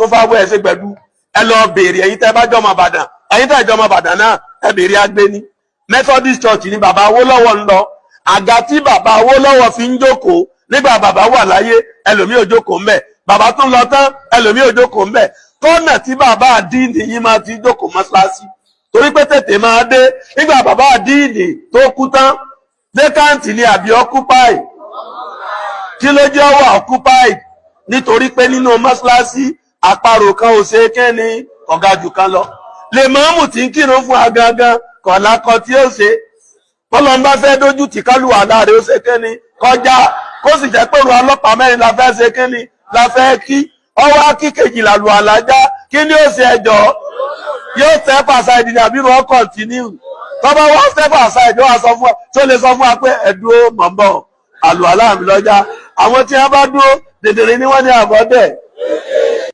tó fáwọ́ ẹ̀ ṣe gbẹ̀dú ẹ lọ béèrè ẹ̀yin tẹ́ bá jọmọ Ìbàdàn ẹ̀yin tẹ́ jọmọ Ìbàdàn náà ẹ béèrè Agbéní Methodist Church ni bàbá Awólọ́wọ̀ ń lọ àga tí bàbá Awólọ́wọ̀ fi ń jókòó nígbà bàbá wà láyé ẹlòmíì ò jókòó ńbẹ̀ bàbá tún lọ tán ẹlòmíì ò jókòó ńbẹ̀ kọ́nà tí bàbá àdínì yìí máa ti jókòó mọ́ṣáláṣí torí pé tètè máa dé nígbà bàbá àdínì tó kú tán vacant ni àbí occupy kí ló jẹ́ wà occupy nítorí pé nínú mọ́ṣáláṣí àparò kan ò ṣe kẹ́ni ọ̀gá jù kan lọ lè mọ́mù tí ń kírun fún agangan kọ̀lákọ tí ó ṣe bọ́lọ́n bá fẹ́ dójú tì kálùwà láàrin ó ṣe kẹ́ni kọjá kó sì jẹ́ pé òun ọlọ́pàá mẹ́rin la fẹ́ ṣe kẹ́ni la fẹ́ kí ọwọ́ kí kejìlá lu àlájá kí ni ó ṣe ẹjọ́ yóò step aside ní àbí wọ́n continue tọ́bọ̀ wọ́n step aside wọ́n sọ fún ọ tó lè sọ fún wa pé ẹ̀dúró mọ̀mọ́ àlùwàlá mi lọ́jà àwọn tí wọ́n bá dúró dèdèrè ni wọ́n ní àbọ̀dẹ̀